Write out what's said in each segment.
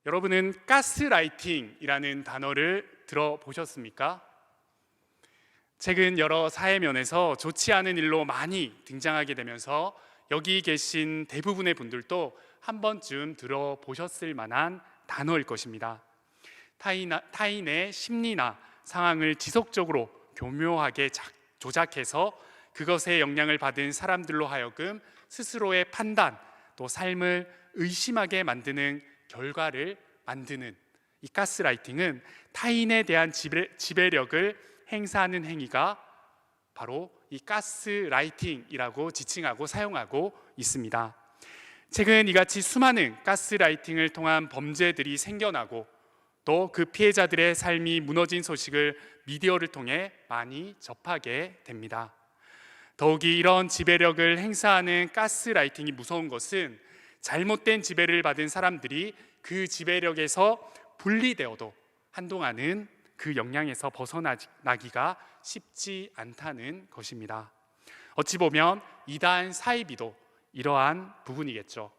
여러분은 가스라이팅이라는 단어를 들어보셨습니까? 최근 여러 사회면에서 좋지 않은 일로 많이 등장하게 되면서 여기 계신 대부분의 분들도 한 번쯤 들어보셨을 만한 단어일 것입니다. 타인의 심리나 상황을 지속적으로 교묘하게 조작해서 그것에 영향을 받은 사람들로 하여금 스스로의 판단, 또 삶을 의심하게 만드는 결과를 만드는 이 가스라이팅은 타인에 대한 지배력을 행사하는 행위가 바로 이 가스라이팅이라고 지칭하고 사용하고 있습니다. 최근 이같이 수많은 가스라이팅을 통한 범죄들이 생겨나고 또 그 피해자들의 삶이 무너진 소식을 미디어를 통해 많이 접하게 됩니다. 더욱이 이런 지배력을 행사하는 가스라이팅이 무서운 것은 잘못된 지배를 받은 사람들이 그 지배력에서 분리되어도 한동안은 그 영향에서 벗어나기가 쉽지 않다는 것입니다. 어찌 보면 이단 사이비도 이러한 부분이겠죠.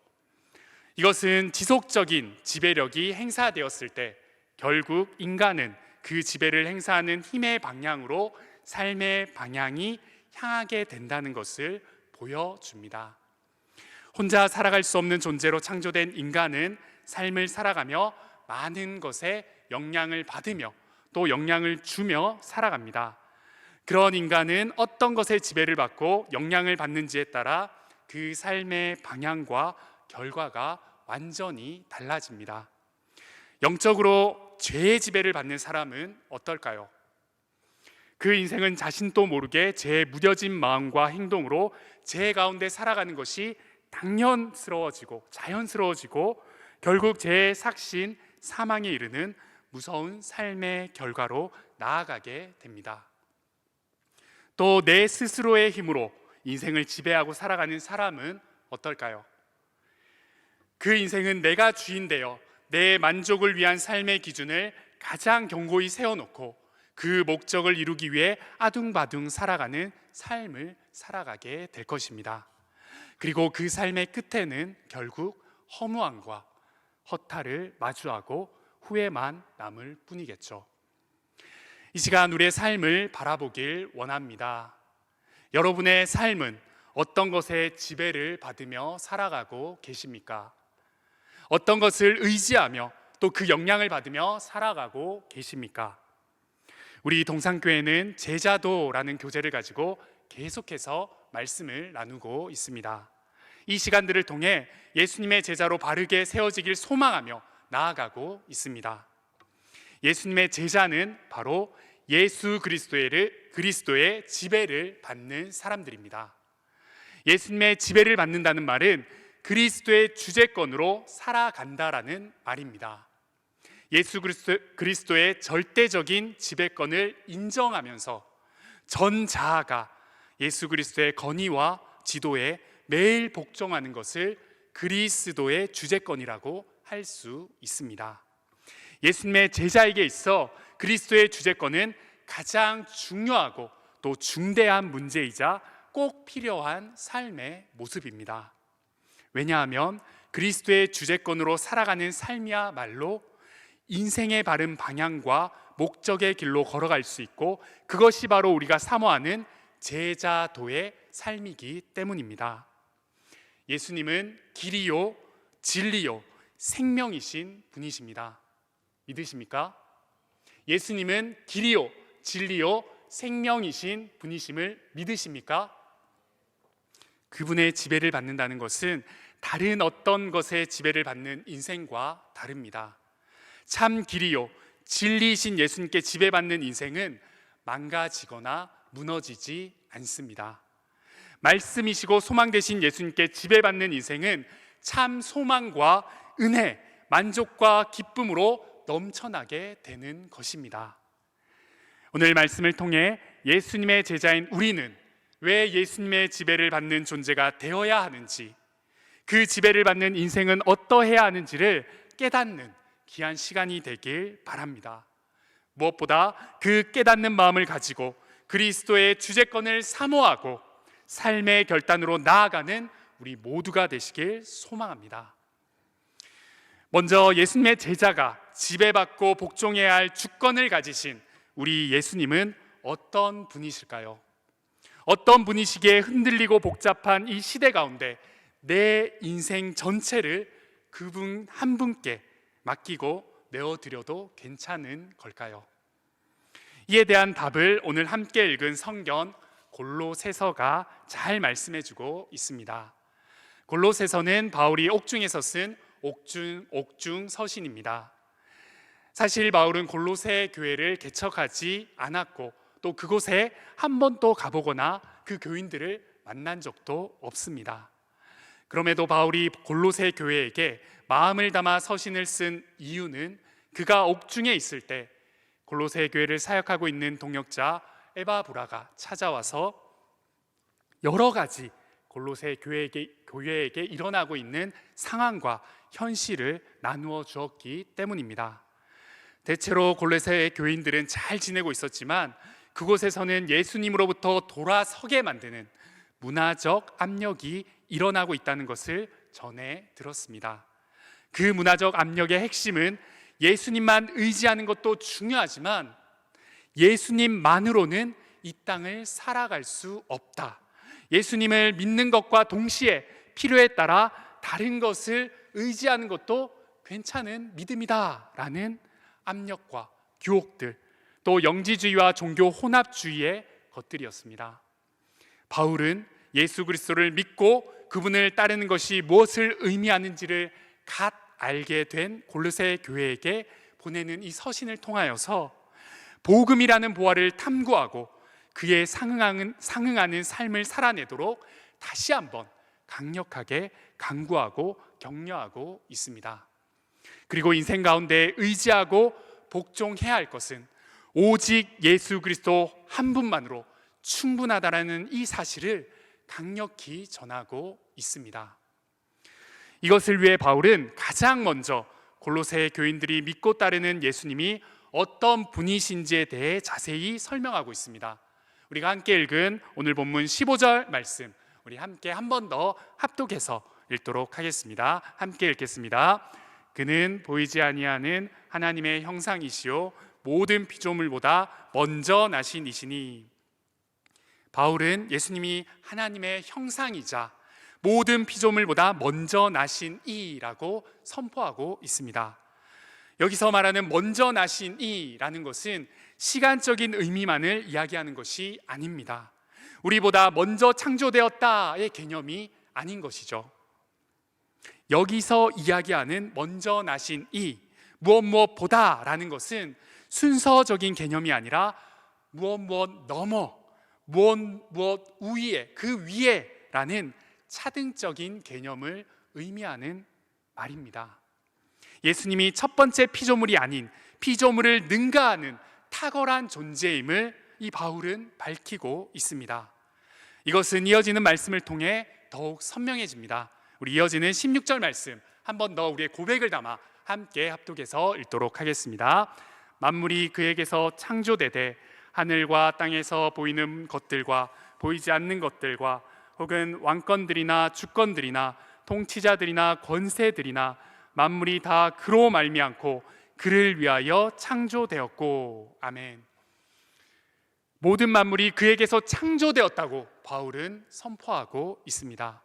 이것은 지속적인 지배력이 행사되었을 때 결국 인간은 그 지배를 행사하는 힘의 방향으로 삶의 방향이 향하게 된다는 것을 보여줍니다. 혼자 살아갈 수 없는 존재로 창조된 인간은 삶을 살아가며 많은 것에 영향을 받으며 또 영향을 주며 살아갑니다. 그런 인간은 어떤 것에 지배를 받고 영향을 받는지에 따라 그 삶의 방향과 결과가 완전히 달라집니다. 영적으로 죄의 지배를 받는 사람은 어떨까요? 그 인생은 자신도 모르게 죄에 무뎌진 마음과 행동으로 죄 가운데 살아가는 것이 당연스러워지고 자연스러워지고 결국 죄의 삭신, 사망에 이르는 무서운 삶의 결과로 나아가게 됩니다. 또 내 스스로의 힘으로 인생을 지배하고 살아가는 사람은 어떨까요? 그 인생은 내가 주인 되어 내 만족을 위한 삶의 기준을 가장 견고히 세워놓고 그 목적을 이루기 위해 아둥바둥 살아가는 삶을 살아가게 될 것입니다. 그리고 그 삶의 끝에는 결국 허무함과 허탈을 마주하고 후회만 남을 뿐이겠죠. 이 시간 우리의 삶을 바라보길 원합니다. 여러분의 삶은 어떤 것에 지배를 받으며 살아가고 계십니까? 어떤 것을 의지하며 또 그 영향을 받으며 살아가고 계십니까? 우리 동산교회는 제자도라는 교재를 가지고 계속해서 말씀을 나누고 있습니다. 이 시간들을 통해 예수님의 제자로 바르게 세워지길 소망하며 나아가고 있습니다. 예수님의 제자는 바로 예수 그리스도의 지배를 받는 사람들입니다. 예수님의 지배를 받는다는 말은 그리스도의 주재권으로 살아간다라는 말입니다. 예수 그리스도의 절대적인 지배권을 인정하면서 전 자아가 예수 그리스도의 건의와 지도에 매일 복종하는 것을 그리스도의 주재권이라고 할 수 있습니다. 예수님의 제자에게 있어 그리스도의 주재권은 가장 중요하고 또 중대한 문제이자 꼭 필요한 삶의 모습입니다. 왜냐하면 그리스도의 주재권으로 살아가는 삶이야말로 인생의 바른 방향과 목적의 길로 걸어갈 수 있고 그것이 바로 우리가 사모하는 제자도의 삶이기 때문입니다. 예수님은 길이요, 진리요, 생명이신 분이십니다. 믿으십니까? 예수님은 길이요, 진리요, 생명이신 분이심을 믿으십니까? 그분의 지배를 받는다는 것은 다른 어떤 것의 지배를 받는 인생과 다릅니다. 참 길이요, 진리이신 예수님께 지배받는 인생은 망가지거나 무너지지 않습니다. 말씀이시고 소망 되신 예수님께 지배받는 인생은 참 소망과 은혜, 만족과 기쁨으로 넘쳐나게 되는 것입니다. 오늘 말씀을 통해 예수님의 제자인 우리는 왜 예수님의 지배를 받는 존재가 되어야 하는지, 그 지배를 받는 인생은 어떠해야 하는지를 깨닫는 귀한 시간이 되길 바랍니다. 무엇보다 그 깨닫는 마음을 가지고 그리스도의 주재권을 사모하고 삶의 결단으로 나아가는 우리 모두가 되시길 소망합니다. 먼저 예수님의 제자가 지배받고 복종해야 할 주권을 가지신 우리 예수님은 어떤 분이실까요? 어떤 분이시기에 흔들리고 복잡한 이 시대 가운데 내 인생 전체를 그분 한 분께 맡기고 내어드려도 괜찮은 걸까요? 이에 대한 답을 오늘 함께 읽은 성경 골로새서가 잘 말씀해주고 있습니다. 골로새서는 바울이 옥중에서 쓴 옥중 서신입니다. 사실 바울은 골로새 교회를 개척하지 않았고 또 그곳에 한 번도 가보거나 그 교인들을 만난 적도 없습니다. 그럼에도 바울이 골로새 교회에게 마음을 담아 서신을 쓴 이유는 그가 옥중에 있을 때 골로새 교회를 사역하고 있는 동역자 에바브라가 찾아와서 여러 가지 골로새 교회에게 일어나고 있는 상황과 현실을 나누어 주었기 때문입니다. 대체로 골로새 교인들은 잘 지내고 있었지만 그곳에서는 예수님으로부터 돌아서게 만드는 문화적 압력이 일어나고 있다는 것을 전해 들었습니다. 그 문화적 압력의 핵심은 예수님만 의지하는 것도 중요하지만 예수님만으로는 이 땅을 살아갈 수 없다. 예수님을 믿는 것과 동시에 필요에 따라 다른 것을 의지하는 것도 괜찮은 믿음이다 라는 압력과 유혹들, 또 영지주의와 종교 혼합주의의 것들이었습니다. 바울은 예수 그리스도를 믿고 그분을 따르는 것이 무엇을 의미하는지를 갓 알게 된 골로새 교회에게 보내는 이 서신을 통하여서 복음이라는 보화를 탐구하고 그에 상응하는 삶을 살아내도록 다시 한번 강력하게 강구하고 격려하고 있습니다. 그리고 인생 가운데 의지하고 복종해야 할 것은 오직 예수 그리스도 한 분만으로 충분하다라는 이 사실을 강력히 전하고 있습니다. 이것을 위해 바울은 가장 먼저 골로새 교인들이 믿고 따르는 예수님이 어떤 분이신지에 대해 자세히 설명하고 있습니다. 우리가 함께 읽은 오늘 본문 15절 말씀, 우리 함께 한 번 더 합독해서 읽도록 하겠습니다. 함께 읽겠습니다. 그는 보이지 아니하는 하나님의 형상이시요 모든 피조물보다 먼저 나신 이시니. 바울은 예수님이 하나님의 형상이자 모든 피조물보다 먼저 나신 이라고 선포하고 있습니다. 여기서 말하는 먼저 나신 이라는 것은 시간적인 의미만을 이야기하는 것이 아닙니다. 우리보다 먼저 창조되었다의 개념이 아닌 것이죠. 여기서 이야기하는 먼저 나신 이, 무엇보다라는 것은 순서적인 개념이 아니라 무엇 넘어, 무엇 위에, 그 위에라는 차등적인 개념을 의미하는 말입니다. 예수님이 첫 번째 피조물이 아닌 피조물을 능가하는 탁월한 존재임을 이 바울은 밝히고 있습니다. 이것은 이어지는 말씀을 통해 더욱 선명해집니다. 우리 이어지는 16절 말씀 한 번 더 우리의 고백을 담아 함께 합독해서 읽도록 하겠습니다. 만물이 그에게서 창조되되 하늘과 땅에서 보이는 것들과 보이지 않는 것들과 혹은 왕권들이나 주권들이나 통치자들이나 권세들이나 만물이 다 그로 말미암고 그를 위하여 창조되었고. 아멘. 모든 만물이 그에게서 창조되었다고 바울은 선포하고 있습니다.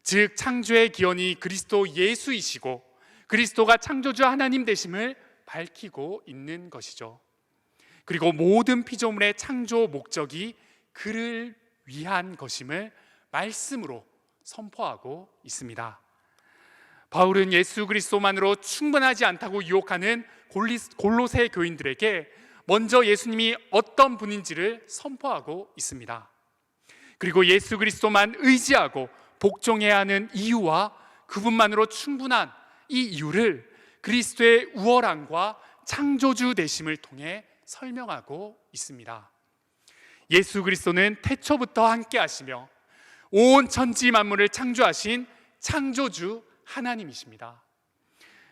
즉 창조의 기원이 그리스도 예수이시고 그리스도가 창조주 하나님 되심을 밝히고 있는 것이죠. 그리고 모든 피조물의 창조 목적이 그를 위한 것임을 말씀으로 선포하고 있습니다. 바울은 예수 그리스도만으로 충분하지 않다고 유혹하는 골로새 교인들에게 먼저 예수님이 어떤 분인지를 선포하고 있습니다. 그리고 예수 그리스도만 의지하고 복종해야 하는 이유와 그분만으로 충분한 이 이유를 그리스도의 우월함과 창조주 되심을 통해 설명하고 있습니다. 예수 그리스도는 태초부터 함께 하시며 온 천지 만물을 창조하신 창조주 하나님이십니다.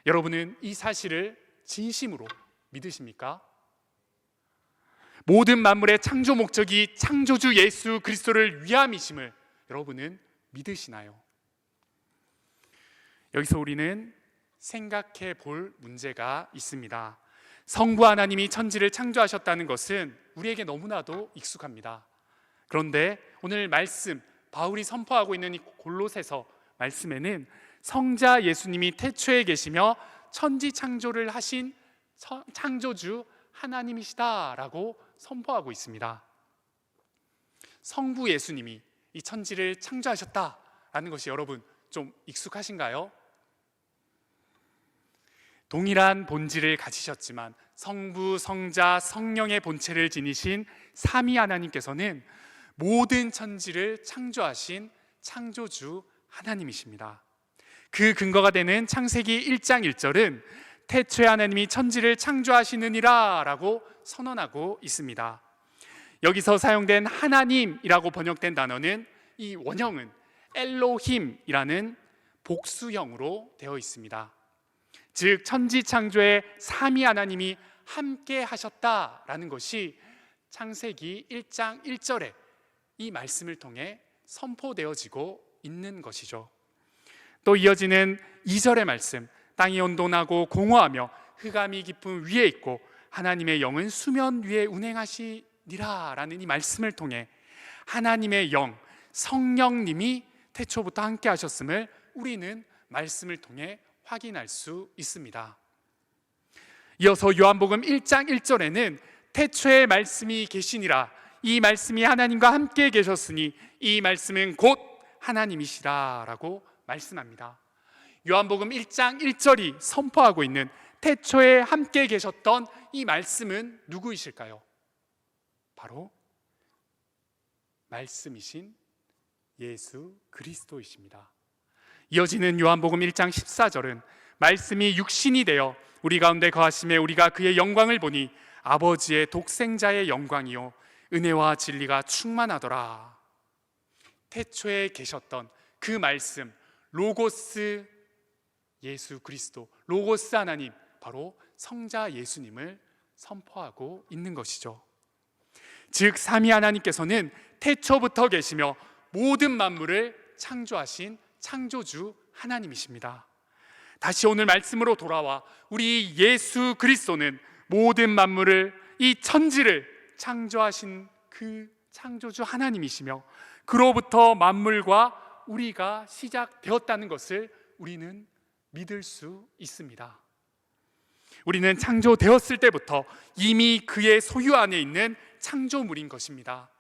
여러분은 이 사실을 진심으로 믿으십니까? 모든 만물의 창조 목적이 창조주 예수 그리스도를 위함이심을 여러분은 믿으시나요? 여기서 우리는 생각해 볼 문제가 있습니다. 성부 하나님이 천지를 창조하셨다는 것은 우리에게 너무나도 익숙합니다. 그런데 오늘 말씀, 바울이 선포하고 있는 이 골로새서 말씀에는 성자 예수님이 태초에 계시며 천지 창조를 하신 창조주 하나님이시다라고 선포하고 있습니다. 성부 예수님이 이 천지를 창조하셨다라는 것이 여러분 좀 익숙하신가요? 동일한 본질을 가지셨지만 성부, 성자, 성령의 본체를 지니신 삼위 하나님께서는 모든 천지를 창조하신 창조주 하나님이십니다. 그 근거가 되는 창세기 1장 1절은 태초에 하나님이 천지를 창조하시느니라 라고 선언하고 있습니다. 여기서 사용된 하나님이라고 번역된 단어는 이 원형은 엘로힘이라는 복수형으로 되어 있습니다. 즉 천지 창조에 삼위 하나님이 함께 하셨다라는 것이 창세기 1장 1절에 이 말씀을 통해 선포되어지고 있는 것이죠. 또 이어지는 2절의 말씀, 땅이 혼돈하고 공허하며 흑암이 깊은 위에 있고 하나님의 영은 수면 위에 운행하시니라 라는 이 말씀을 통해 하나님의 영, 성령님이 태초부터 함께 하셨음을 우리는 말씀을 통해 확인할 수 있습니다. 이어서 요한복음 1장 1절에는 태초에 말씀이 계시니라, 이 말씀이 하나님과 함께 계셨으니 이 말씀은 곧 하나님이시라 라고 말씀합니다. 요한복음 1장 1절이 선포하고 있는 태초에 함께 계셨던 이 말씀은 누구이실까요? 바로 말씀이신 예수 그리스도이십니다. 이어지는 요한복음 1장 14절은 말씀이 육신이 되어 우리 가운데 거하심에 우리가 그의 영광을 보니 아버지의 독생자의 영광이요 은혜와 진리가 충만하더라. 태초에 계셨던 그 말씀, 로고스 예수 그리스도, 로고스 하나님, 바로 성자 예수님을 선포하고 있는 것이죠. 즉 삼위 하나님께서는 태초부터 계시며 모든 만물을 창조하신 창조주 하나님이십니다. 다시 오늘 말씀으로 돌아와 우리 예수 그리스도는 모든 만물을, 이 천지를 창조하신 그 창조주 하나님이시며 그로부터 만물과 우리가 시작되었다는 것을 우리는 믿을 수 있습니다. 우리는 창조되었을 때부터 이미 그의 소유 안에 있는 창조물인 것입니다.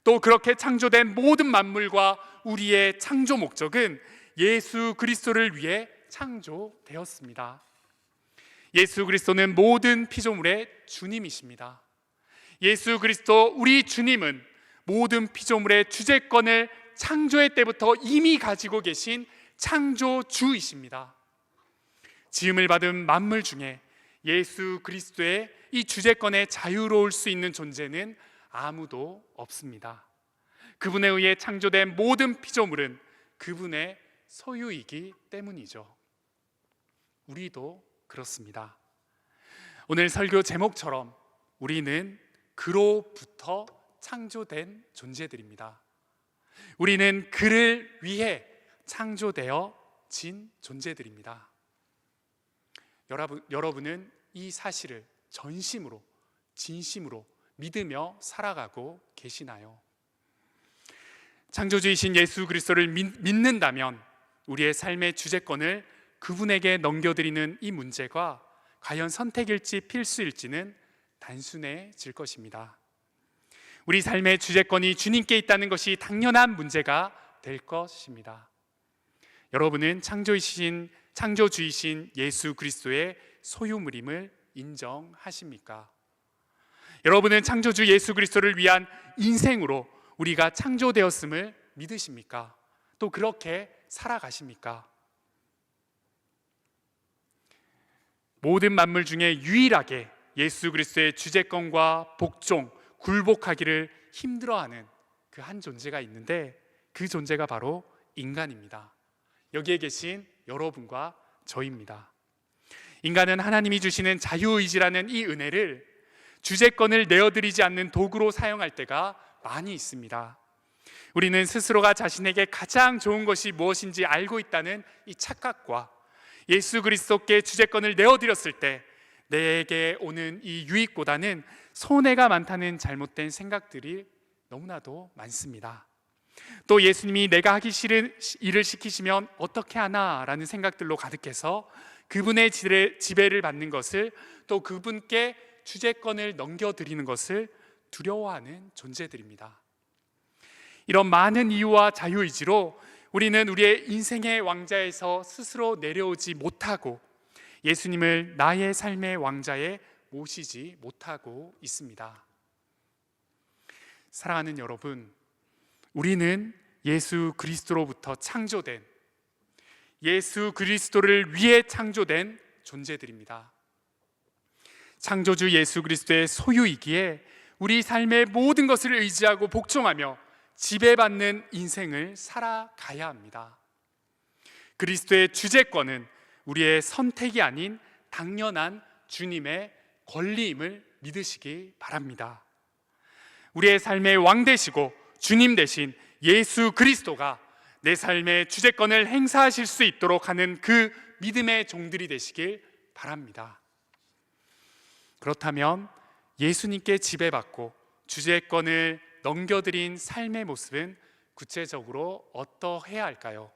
또 그렇게 창조된 모든 만물과 우리의 창조 목적은 예수 그리스도를 위해 창조되었습니다. 예수 그리스도는 모든 피조물의 주님이십니다. 예수 그리스도 우리 주님은 모든 피조물의 주재권을 창조의 때부터 이미 가지고 계신 창조주이십니다. 지음을 받은 만물 중에 예수 그리스도의 이 주재권에 자유로울 수 있는 존재는 아무도 없습니다. 그분에 의해 창조된 모든 피조물은 그분의 소유이기 때문이죠. 우리도 그렇습니다. 오늘 설교 제목처럼 우리는 그로부터 창조된 존재들입니다. 우리는 그를 위해 창조되어진 존재들입니다. 여러분은 이 사실을 전심으로, 진심으로 믿으며 살아가고 계시나요? 창조주이신 예수 그리스도를 믿는다면 우리의 삶의 주재권을 그분에게 넘겨드리는 이 문제가 과연 선택일지 필수일지는 단순해질 것입니다. 우리 삶의 주재권이 주님께 있다는 것이 당연한 문제가 될 것입니다. 여러분은 창조주이신 예수 그리스도의 소유물임을 인정하십니까? 여러분은 창조주 예수 그리스도를 위한 인생으로 우리가 창조되었음을 믿으십니까? 또 그렇게 살아가십니까? 모든 만물 중에 유일하게 예수 그리스도의 주재권과 복종, 굴복하기를 힘들어하는 그 한 존재가 있는데 그 존재가 바로 인간입니다. 여기에 계신 여러분과 저입니다. 인간은 하나님이 주시는 자유의지라는 이 은혜를 주재권을 내어드리지 않는 도구로 사용할 때가 많이 있습니다. 우리는 스스로가 자신에게 가장 좋은 것이 무엇인지 알고 있다는 이 착각과 예수 그리스도께 주제권을 내어드렸을 때 내게 오는 이 유익보다는 손해가 많다는 잘못된 생각들이 너무나도 많습니다. 또 예수님이 내가 하기 싫은 일을 시키시면 어떻게 하나 라는 생각들로 가득해서 그분의 지배를 받는 것을, 또 그분께 주제권을 넘겨드리는 것을 두려워하는 존재들입니다. 이런 많은 이유와 자유의지로 우리는 우리의 인생의 왕자에서 스스로 내려오지 못하고 예수님을 나의 삶의 왕자에 모시지 못하고 있습니다. 사랑하는 여러분, 우리는 예수 그리스도로부터 창조된, 예수 그리스도를 위해 창조된 존재들입니다. 창조주 예수 그리스도의 소유이기에 우리 삶의 모든 것을 의지하고 복종하며 지배받는 인생을 살아가야 합니다. 그리스도의 주제권은 우리의 선택이 아닌 당연한 주님의 권리임을 믿으시기 바랍니다. 우리의 삶의 왕 되시고 주님 되신 예수 그리스도가 내 삶의 주제권을 행사하실 수 있도록 하는 그 믿음의 종들이 되시길 바랍니다. 그렇다면 예수님께 지배받고 주제권을 넘겨드린 삶의 모습은 구체적으로 어떠해야 할까요?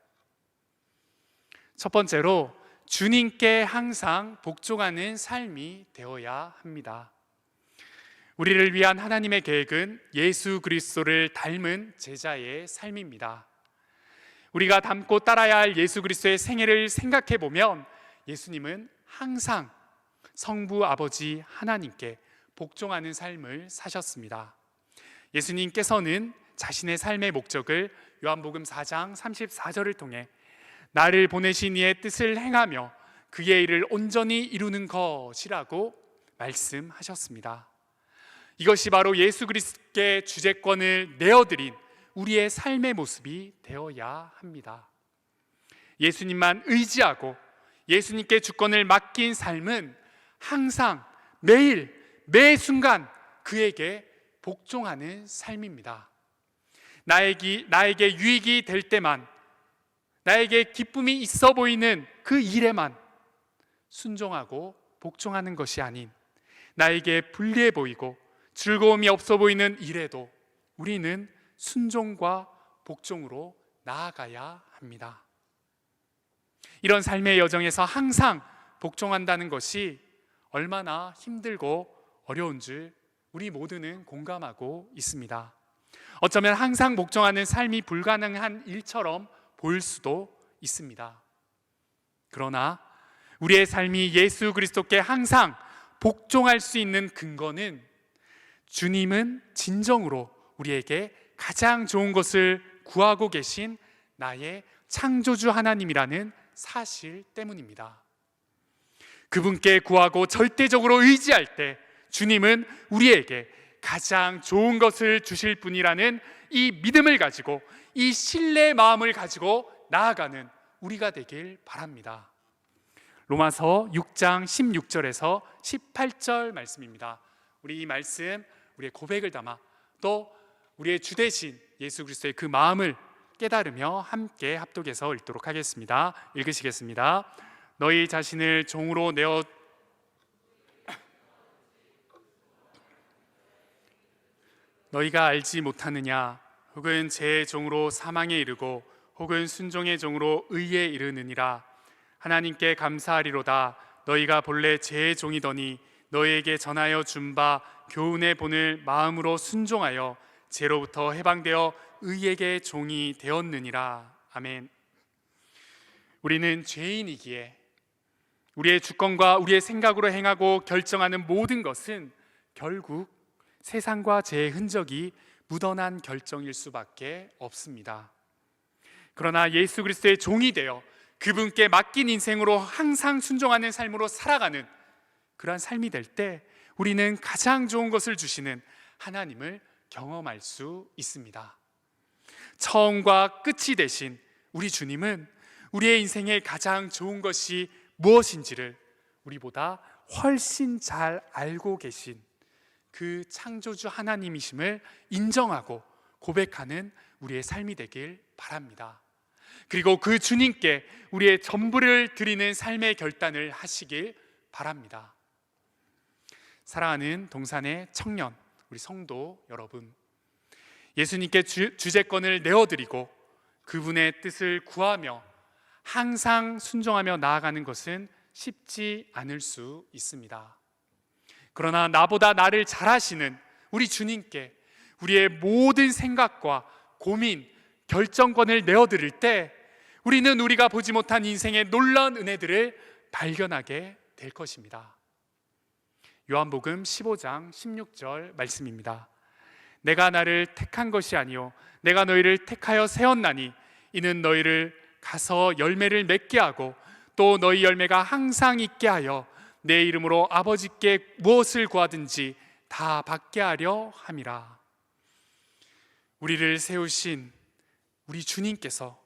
첫 번째로 주님께 항상 복종하는 삶이 되어야 합니다. 우리를 위한 하나님의 계획은 예수 그리스도를 닮은 제자의 삶입니다. 우리가 닮고 따라야 할 예수 그리스도의 생애를 생각해 보면 예수님은 항상 성부 아버지 하나님께 복종하는 삶을 사셨습니다. 예수님께서는 자신의 삶의 목적을 요한복음 4장 34절을 통해 나를 보내신 이의 뜻을 행하며 그의 일을 온전히 이루는 것이라고 말씀하셨습니다. 이것이 바로 예수 그리스도께 주제권을 내어드린 우리의 삶의 모습이 되어야 합니다. 예수님만 의지하고 예수님께 주권을 맡긴 삶은 항상 매일 매 순간 그에게 복종하는 삶입니다. 나에게 유익이 될 때만, 나에게 기쁨이 있어 보이는 그 일에만 순종하고 복종하는 것이 아닌 나에게 불리해 보이고 즐거움이 없어 보이는 일에도 우리는 순종과 복종으로 나아가야 합니다. 이런 삶의 여정에서 항상 복종한다는 것이 얼마나 힘들고 어려운 줄 우리 모두는 공감하고 있습니다. 어쩌면 항상 복종하는 삶이 불가능한 일처럼 보일 수도 있습니다. 그러나 우리의 삶이 예수 그리스도께 항상 복종할 수 있는 근거는 주님은 진정으로 우리에게 가장 좋은 것을 구하고 계신 나의 창조주 하나님이라는 사실 때문입니다. 그분께 구하고 절대적으로 의지할 때 주님은 우리에게 가장 좋은 것을 주실 분이라는 이 믿음을 가지고, 이 신뢰의 마음을 가지고 나아가는 우리가 되길 바랍니다. 로마서 6장 16절에서 18절 말씀입니다. 우리 이 말씀, 우리의 고백을 담아 또 우리의 주 되신 예수 그리스도의 그 마음을 깨달으며 함께 합독해서 읽도록 하겠습니다. 읽으시겠습니다. 너희 자신을 종으로 내어 너희가 알지 못하느냐? 혹은 제 종으로 사망에 이르고 혹은 순종의 종으로 의에 이르느니라. 하나님께 감사하리로다. 너희가 본래 제 종이더니 너희에게 전하여 준 바 교훈의 본을 마음으로 순종하여 죄로부터 해방되어 의에게 종이 되었느니라. 아멘. 우리는 죄인이기에 우리의 주권과 우리의 생각으로 행하고 결정하는 모든 것은 결국 세상과 죄의 흔적이 묻어난 결정일 수밖에 없습니다. 그러나 예수 그리스도의 종이 되어 그분께 맡긴 인생으로 항상 순종하는 삶으로 살아가는 그러한 삶이 될 때 우리는 가장 좋은 것을 주시는 하나님을 경험할 수 있습니다. 처음과 끝이 되신 우리 주님은 우리의 인생에 가장 좋은 것이 무엇인지를 우리보다 훨씬 잘 알고 계신 그 창조주 하나님이심을 인정하고 고백하는 우리의 삶이 되길 바랍니다. 그리고 그 주님께 우리의 전부를 드리는 삶의 결단을 하시길 바랍니다. 사랑하는 동산의 청년, 우리 성도 여러분, 예수님께 주제권을 내어드리고 그분의 뜻을 구하며 항상 순종하며 나아가는 것은 쉽지 않을 수 있습니다. 그러나 나보다 나를 잘 아시는 우리 주님께 우리의 모든 생각과 고민, 결정권을 내어드릴 때 우리는 우리가 보지 못한 인생의 놀라운 은혜들을 발견하게 될 것입니다. 요한복음 15장 16절 말씀입니다. 내가 나를 택한 것이 아니요 내가 너희를 택하여 세웠나니 이는 너희를 가서 열매를 맺게 하고 또 너희 열매가 항상 있게 하여 내 이름으로 아버지께 무엇을 구하든지 다 받게 하려 함이라. 우리를 세우신 우리 주님께서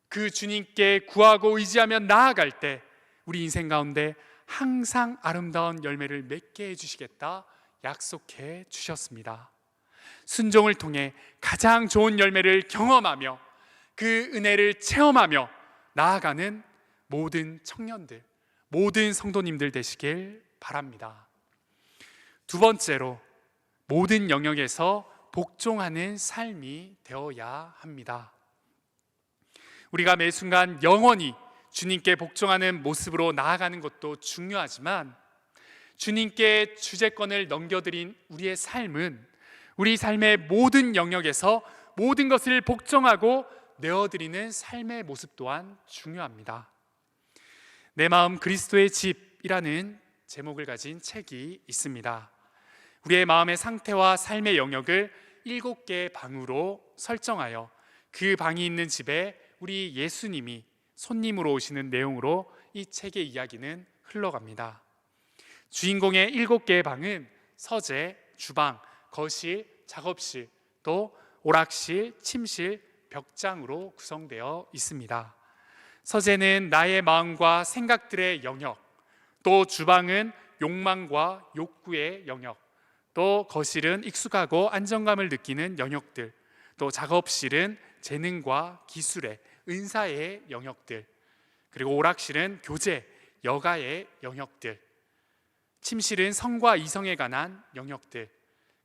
그 주님께 구하고 의지하며 나아갈 때 우리 인생 가운데 항상 아름다운 열매를 맺게 해주시겠다 약속해 주셨습니다. 순종을 통해 가장 좋은 열매를 경험하며 그 은혜를 체험하며 나아가는 모든 청년들, 모든 성도님들 되시길 바랍니다. 두 번째로, 모든 영역에서 복종하는 삶이 되어야 합니다. 우리가 매 순간 영원히 주님께 복종하는 모습으로 나아가는 것도 중요하지만 주님께 주제권을 넘겨드린 우리의 삶은 우리 삶의 모든 영역에서 모든 것을 복종하고 내어드리는 삶의 모습 또한 중요합니다. 내 마음 그리스도의 집이라는 제목을 가진 책이 있습니다. 우리의 마음의 상태와 삶의 영역을 7개의 방으로 설정하여 그 방이 있는 집에 우리 예수님이 손님으로 오시는 내용으로 이 책의 이야기는 흘러갑니다. 주인공의 7개의 방은 서재, 주방, 거실, 작업실, 또 오락실, 침실, 벽장으로 구성되어 있습니다. 서재는 나의 마음과 생각들의 영역, 또 주방은 욕망과 욕구의 영역, 또 거실은 익숙하고 안정감을 느끼는 영역들, 또 작업실은 재능과 기술의 은사의 영역들, 그리고 오락실은 교제, 여가의 영역들, 침실은 성과 이성에 관한 영역들,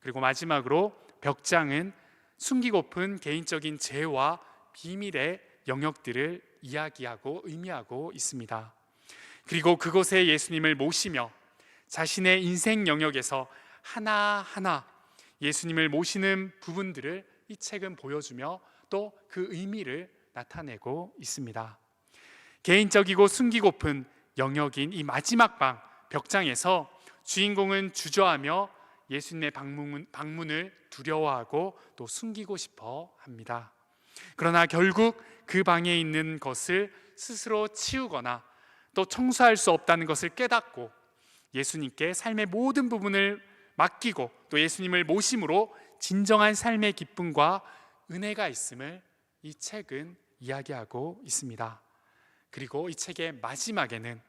그리고 마지막으로 벽장은 숨기고픈 개인적인 죄와 비밀의 영역들을 이야기하고 의미하고 있습니다. 그리고 그곳에 예수님을 모시며 자신의 인생 영역에서 하나하나 예수님을 모시는 부분들을 이 책은 보여주며 또 그 의미를 나타내고 있습니다. 개인적이고 숨기고픈 영역인 이 마지막 방, 벽장에서 주인공은 주저하며 예수님의 방문을 두려워하고 또 숨기고 싶어 합니다. 그러나 결국 그 방에 있는 것을 스스로 치우거나 또 청소할 수 없다는 것을 깨닫고 예수님께 삶의 모든 부분을 맡기고 또 예수님을 모심으로 진정한 삶의 기쁨과 은혜가 있음을 이 책은 이야기하고 있습니다. 그리고 이 책의 마지막에는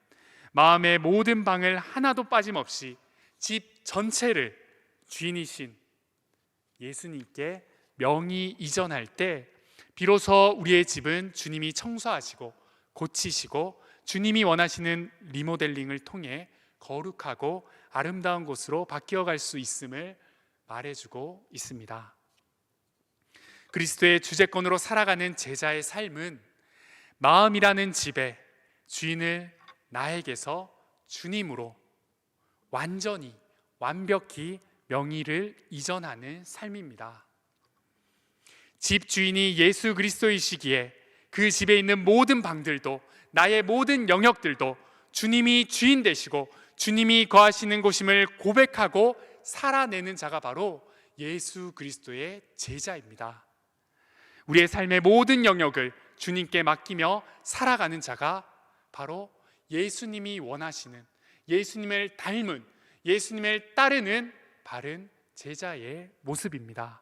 마음의 모든 방을 하나도 빠짐없이 집 전체를 주인이신 예수님께 명의 이전할 때 비로소 우리의 집은 주님이 청소하시고 고치시고 주님이 원하시는 리모델링을 통해 거룩하고 아름다운 곳으로 바뀌어갈 수 있음을 말해주고 있습니다. 그리스도의 주제권으로 살아가는 제자의 삶은 마음이라는 집에 주인을 나에게서 주님으로 완전히 완벽히 명의를 이전하는 삶입니다. 집 주인이 예수 그리스도이시기에 그 집에 있는 모든 방들도 나의 모든 영역들도 주님이 주인 되시고 주님이 거하시는 곳임을 고백하고 살아내는 자가 바로 예수 그리스도의 제자입니다. 우리의 삶의 모든 영역을 주님께 맡기며 살아가는 자가 바로 예수님이 원하시는, 예수님을 닮은, 예수님을 따르는 바른 제자의 모습입니다.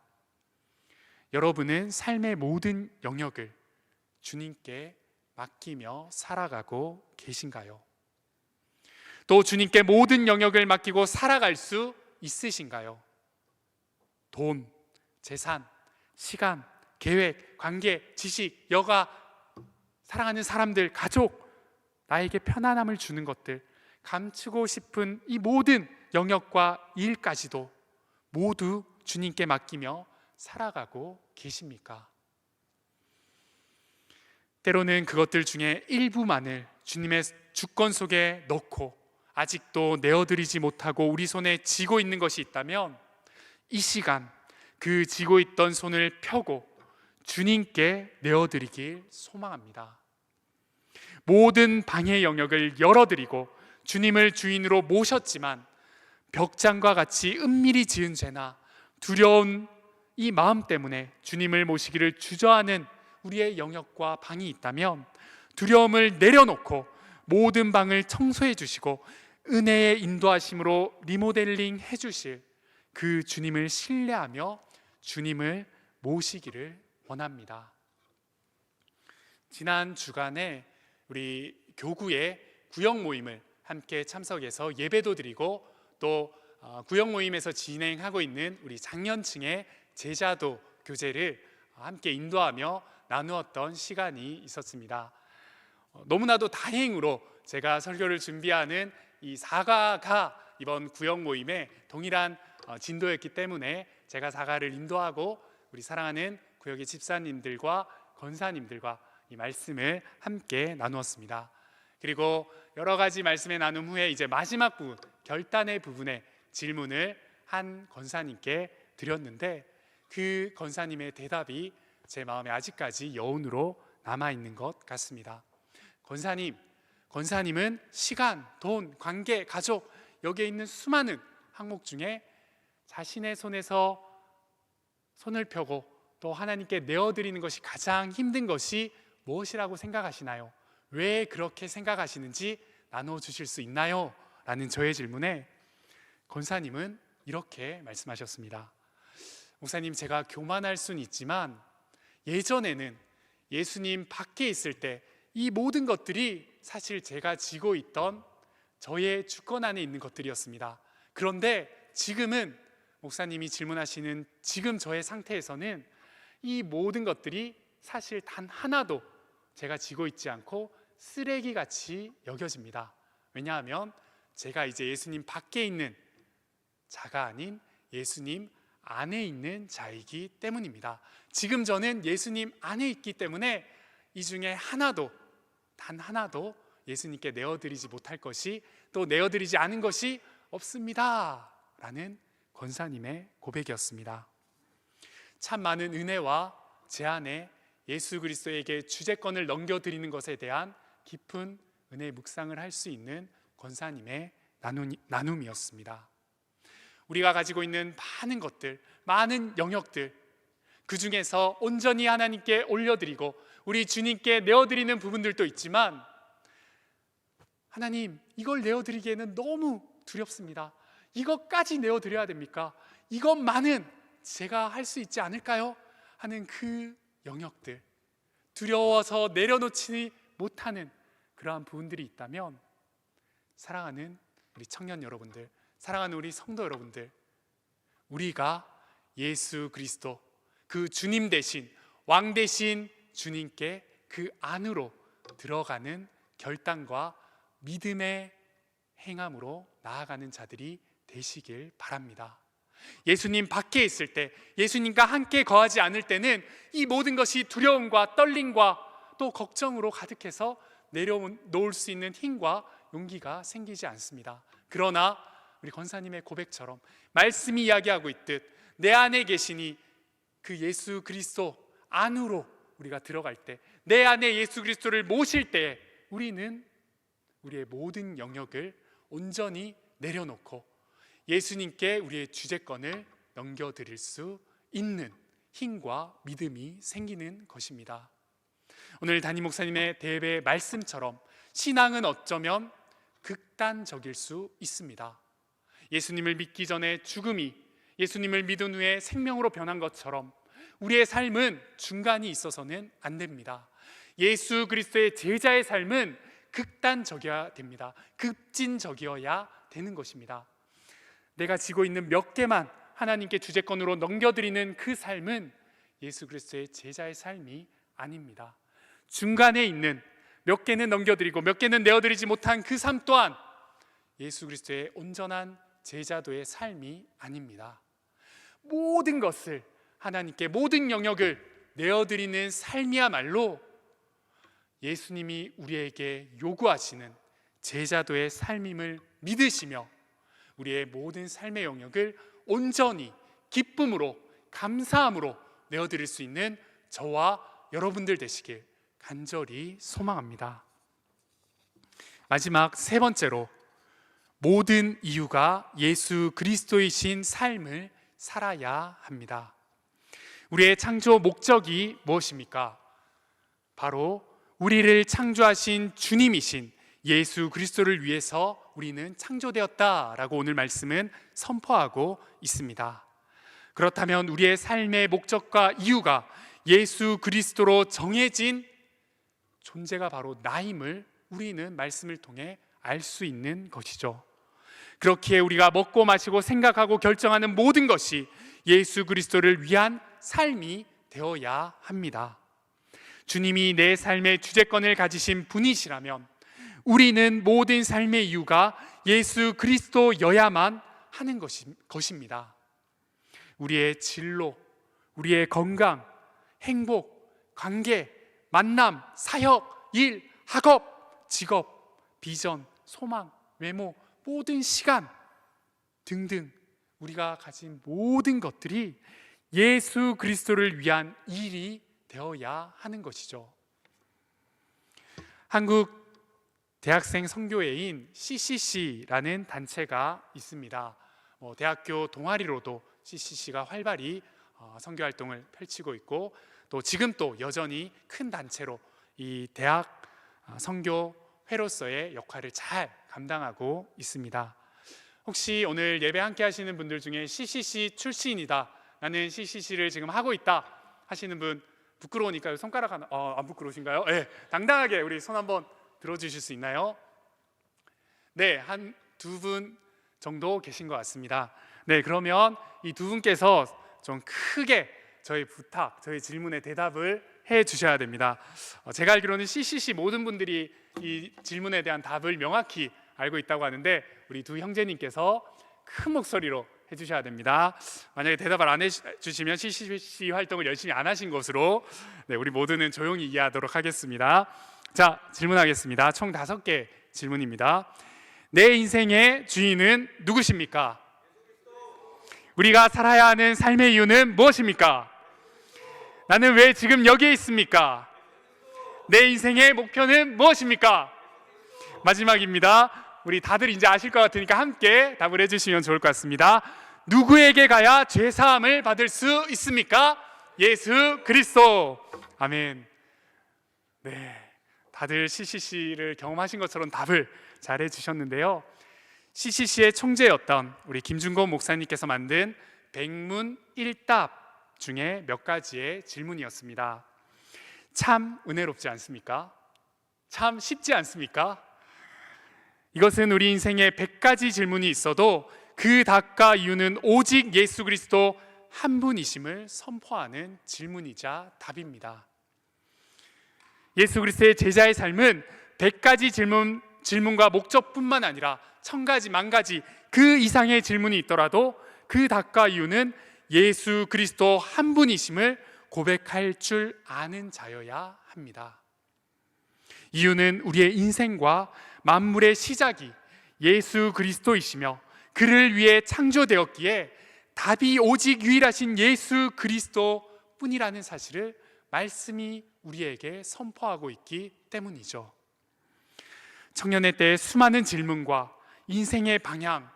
여러분은 삶의 모든 영역을 주님께 맡기며 살아가고 계신가요? 또 주님께 모든 영역을 맡기고 살아갈 수 있으신가요? 돈, 재산, 시간, 계획, 관계, 지식, 여가, 사랑하는 사람들, 가족, 나에게 편안함을 주는 것들, 감추고 싶은 이 모든 영역과 일까지도 모두 주님께 맡기며 살아가고 계십니까? 때로는 그것들 중에 일부만을 주님의 주권 속에 넣고 아직도 내어드리지 못하고 우리 손에 쥐고 있는 것이 있다면 이 시간 그 쥐고 있던 손을 펴고 주님께 내어드리길 소망합니다. 모든 방해 영역을 열어드리고 주님을 주인으로 모셨지만 벽장과 같이 은밀히 지은 죄나 두려운 이 마음 때문에 주님을 모시기를 주저하는 우리의 영역과 방이 있다면 두려움을 내려놓고 모든 방을 청소해 주시고 은혜의 인도하심으로 리모델링 해 주실 그 주님을 신뢰하며 주님을 모시기를 원합니다. 지난 주간에 우리 교구의 구역 모임을 함께 참석해서 예배도 드리고 또 구역 모임에서 진행하고 있는 우리 장년층의 제자도 교제를 함께 인도하며 나누었던 시간이 있었습니다. 너무나도 다행으로 제가 설교를 준비하는 이 사가가 이번 구역 모임에 동일한 진도였기 때문에 제가 사가를 인도하고 우리 사랑하는 구역의 집사님들과 권사님들과 이 말씀을 함께 나누었습니다. 그리고 여러 가지 말씀의 나눔 후에 이제 마지막 부분, 결단의 부분에 질문을 한 권사님께 드렸는데 그 권사님의 대답이 제 마음에 아직까지 여운으로 남아있는 것 같습니다. 권사님은 시간, 돈, 관계, 가족 여기에 있는 수많은 항목 중에 자신의 손에서 손을 펴고 또 하나님께 내어드리는 것이 가장 힘든 것이 무엇이라고 생각하시나요? 왜 그렇게 생각하시는지 나눠주실 수 있나요? 라는 저의 질문에 권사님은 이렇게 말씀하셨습니다. 목사님, 제가 교만할 수는 있지만 예전에는 예수님 밖에 있을 때 이 모든 것들이 사실 제가 지고 있던 저의 주권 안에 있는 것들이었습니다. 그런데 지금은 목사님이 질문하시는 지금 저의 상태에서는 이 모든 것들이 사실 단 하나도 제가 지고 있지 않고 쓰레기같이 여겨집니다. 왜냐하면 제가 이제 예수님 밖에 있는 자가 아닌 예수님 안에 있는 자이기 때문입니다. 지금 저는 예수님 안에 있기 때문에 이 중에 단 하나도 예수님께 내어드리지 못할 것이 또 내어드리지 않은 것이 없습니다 라는 권사님의 고백이었습니다. 참 많은 은혜와 제 안에 예수 그리스도에게 주재권을 넘겨드리는 것에 대한 깊은 은혜의 묵상을 할 수 있는 권사님의 나눔이었습니다. 우리가 가지고 있는 많은 것들, 많은 영역들, 그 중에서 온전히 하나님께 올려드리고 우리 주님께 내어드리는 부분들도 있지만 하나님, 이걸 내어드리기에는 너무 두렵습니다. 이것까지 내어드려야 됩니까? 이것만은 제가 할 수 있지 않을까요? 하는 그 영역들, 두려워서 내려놓지 못하는 그러한 부분들이 있다면 사랑하는 우리 청년 여러분들, 사랑하는 우리 성도 여러분들, 우리가 예수 그리스도 그 주님 대신 왕 대신 주님께 그 안으로 들어가는 결단과 믿음의 행함으로 나아가는 자들이 되시길 바랍니다. 예수님 밖에 있을 때, 예수님과 함께 거하지 않을 때는 이 모든 것이 두려움과 떨림과 또 걱정으로 가득해서 내려놓을 수 있는 힘과 용기가 생기지 않습니다. 그러나 우리 권사님의 고백처럼 말씀이 이야기하고 있듯 내 안에 계시니 그 예수 그리스도 안으로 우리가 들어갈 때, 내 안에 예수 그리스도를 모실 때 우리는 우리의 모든 영역을 온전히 내려놓고 예수님께 우리의 주재권을 넘겨드릴 수 있는 힘과 믿음이 생기는 것입니다. 오늘 담임 목사님의 대배 말씀처럼 신앙은 어쩌면 극단적일 수 있습니다. 예수님을 믿기 전에 죽음이 예수님을 믿은 후에 생명으로 변한 것처럼 우리의 삶은 중간이 있어서는 안 됩니다. 예수 그리스도의 제자의 삶은 극단적이어야 됩니다. 급진적이어야 되는 것입니다. 내가 지고 있는 몇 개만 하나님께 주재권으로 넘겨드리는 그 삶은 예수 그리스도의 제자의 삶이 아닙니다. 중간에 있는 몇 개는 넘겨드리고 몇 개는 내어드리지 못한 그 삶 또한 예수 그리스도의 온전한 제자도의 삶이 아닙니다. 모든 것을 하나님께 모든 영역을 내어드리는 삶이야말로 예수님이 우리에게 요구하시는 제자도의 삶임을 믿으시며 우리의 모든 삶의 영역을 온전히 기쁨으로 감사함으로 내어드릴 수 있는 저와 여러분들 되시길 간절히 소망합니다. 마지막 세 번째로, 모든 이유가 예수 그리스도이신 삶을 살아야 합니다. 우리의 창조 목적이 무엇입니까? 바로 우리를 창조하신 주님이신 예수 그리스도를 위해서 우리는 창조되었다라고 오늘 말씀은 선포하고 있습니다. 그렇다면 우리의 삶의 목적과 이유가 예수 그리스도로 정해진 존재가 바로 나임을 우리는 말씀을 통해 알 수 있는 것이죠. 그렇기에 우리가 먹고 마시고 생각하고 결정하는 모든 것이 예수 그리스도를 위한 삶이 되어야 합니다. 주님이 내 삶의 주재권을 가지신 분이시라면 우리는 모든 삶의 이유가 예수 그리스도여야만 하는 것입니다. 우리의 진로, 우리의 건강, 행복, 관계, 만남, 사역, 일, 학업, 직업, 비전, 소망, 외모, 모든 시간 등등 우리가 가진 모든 것들이 예수 그리스도를 위한 일이 되어야 하는 것이죠. 한국 대학생 선교회인 CCC라는 단체가 있습니다. 대학교 동아리로도 CCC가 활발히 선교 활동을 펼치고 있고 또 지금 또 여전히 큰 단체로 이 대학 선교회로서의 역할을 잘 감당하고 있습니다. 혹시 오늘 예배 함께 하시는 분들 중에 CCC 출신이다, 나는 CCC를 지금 하고 있다 하시는 분 부끄러우니까 손가락 하나, 안 부끄러우신가요? 네, 당당하게 우리 손 한번 들어주실 수 있나요? 네, 한 두 분 정도 계신 것 같습니다. 네, 그러면 이 두 분께서 좀 크게 저희 부탁, 저희 질문에 대답을 해 주셔야 됩니다. 제가 알기로는 CCC 모든 분들이 이 질문에 대한 답을 명확히 알고 있다고 하는데 우리 두 형제님께서 큰 목소리로 해주셔야 됩니다. 만약에 대답을 안 해주시면 CCC 활동을 열심히 안 하신 것으로 우리 모두는 조용히 이해하도록 하겠습니다. 자, 질문하겠습니다. 총 5개 질문입니다. 내 인생의 주인은 누구십니까? 우리가 살아야 하는 삶의 이유는 무엇입니까? 나는 왜 지금 여기에 있습니까? 내 인생의 목표는 무엇입니까? 마지막입니다. 우리 다들 이제 아실 것 같으니까 함께 답을 해주시면 좋을 것 같습니다. 누구에게 가야 죄사함을 받을 수 있습니까? 예수 그리스도. 아멘. 네, 다들 CCC를 경험하신 것처럼 답을 잘 해주셨는데요. CCC의 총재였던 우리 김준건 목사님께서 만든 백문일답 중에 몇 가지의 질문이었습니다. 참 은혜롭지 않습니까? 참 쉽지 않습니까? 이것은 우리 인생에 100가지 질문이 있어도 그 답과 이유는 오직 예수 그리스도 한 분이심을 선포하는 질문이자 답입니다. 예수 그리스도의 제자의 삶은 100가지 질문과 목적뿐만 아니라 1000가지, 10,000가지 그 이상의 질문이 있더라도 그 답과 이유는 예수 그리스도 한 분이심을 고백할 줄 아는 자여야 합니다. 이유는 우리의 인생과 만물의 시작이 예수 그리스도이시며 그를 위해 창조되었기에 답이 오직 유일하신 예수 그리스도 뿐이라는 사실을 말씀이 우리에게 선포하고 있기 때문이죠. 청년의 때 수많은 질문과 인생의 방향,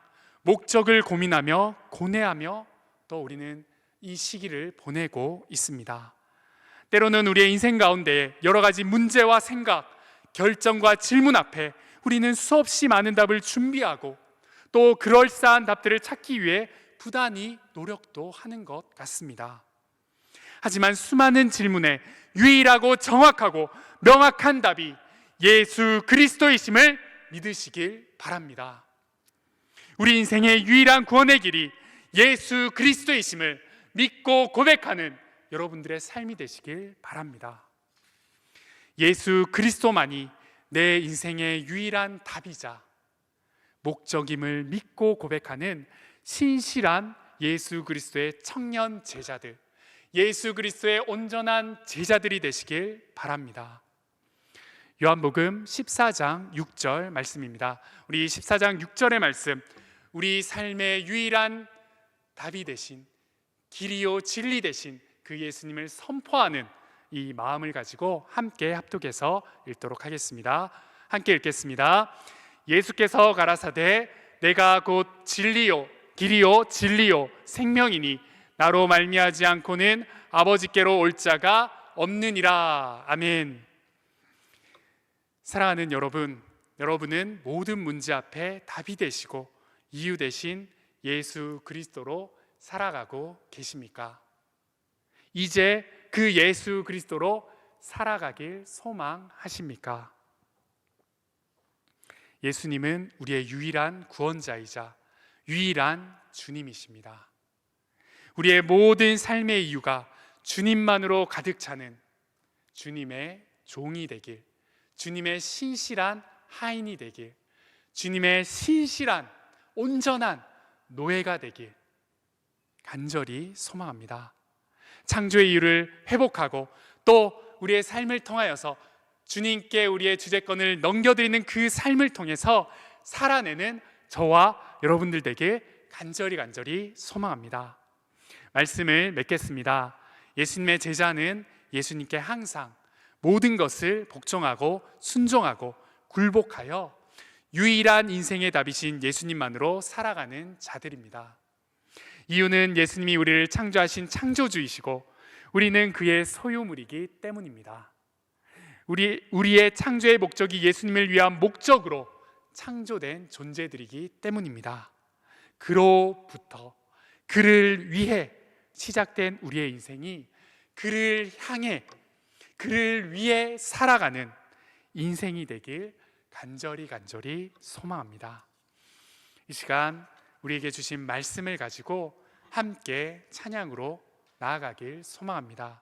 목적을 고민하며 고뇌하며 또 우리는 이 시기를 보내고 있습니다. 때로는 우리의 인생 가운데 여러 가지 문제와 생각, 결정과 질문 앞에 우리는 수없이 많은 답을 준비하고 또 그럴싸한 답들을 찾기 위해 부단히 노력도 하는 것 같습니다. 하지만 수많은 질문에 유일하고 정확하고 명확한 답이 예수 그리스도이심을 믿으시길 바랍니다. 우리 인생의 유일한 구원의 길이 예수 그리스도이심을 믿고 고백하는 여러분들의 삶이 되시길 바랍니다. 예수 그리스도만이 내 인생의 유일한 답이자 목적임을 믿고 고백하는 신실한 예수 그리스도의 청년 제자들, 예수 그리스도의 온전한 제자들이 되시길 바랍니다. 요한복음 14장 6절 말씀입니다. 우리 14장 6절의 말씀, 우리 삶의 유일한 답이 되신, 길이요 진리 되신 그 예수님을 선포하는 이 마음을 가지고 함께 합독해서 읽도록 하겠습니다. 함께 읽겠습니다. 예수께서 가라사대 내가 곧 진리요 길이요 진리요 생명이니 나로 말미암지 않고는 아버지께로 올 자가 없느니라. 아멘. 사랑하는 여러분, 여러분은 모든 문제 앞에 답이 되시고 이유 되신 예수 그리스도로 살아가고 계십니까? 이제 그 예수 그리스도로 살아가길 소망하십니까? 예수님은 우리의 유일한 구원자이자 유일한 주님이십니다. 우리의 모든 삶의 이유가 주님만으로 가득 차는 주님의 종이 되길, 주님의 신실한 하인이 되길, 주님의 신실한 온전한 노예가 되길 간절히 소망합니다. 창조의 이유를 회복하고 또 우리의 삶을 통하여서 주님께 우리의 주제권을 넘겨드리는 그 삶을 통해서 살아내는 저와 여러분들 되길 간절히 소망합니다. 말씀을 맺겠습니다. 예수님의 제자는 예수님께 항상 모든 것을 복종하고 순종하고 굴복하여 유일한 인생의 답이신 예수님만으로 살아가는 자들입니다. 이유는 예수님이 우리를 창조하신 창조주이시고 우리는 그의 소유물이기 때문입니다. 우리의 창조의 목적이 예수님을 위한 목적으로 창조된 존재들이기 때문입니다. 그로부터 그를 위해 시작된 우리의 인생이 그를 향해 그를 위해 살아가는 인생이 되길 간절히 소망합니다. 이 시간 우리에게 주신 말씀을 가지고 함께 찬양으로 나아가길 소망합니다.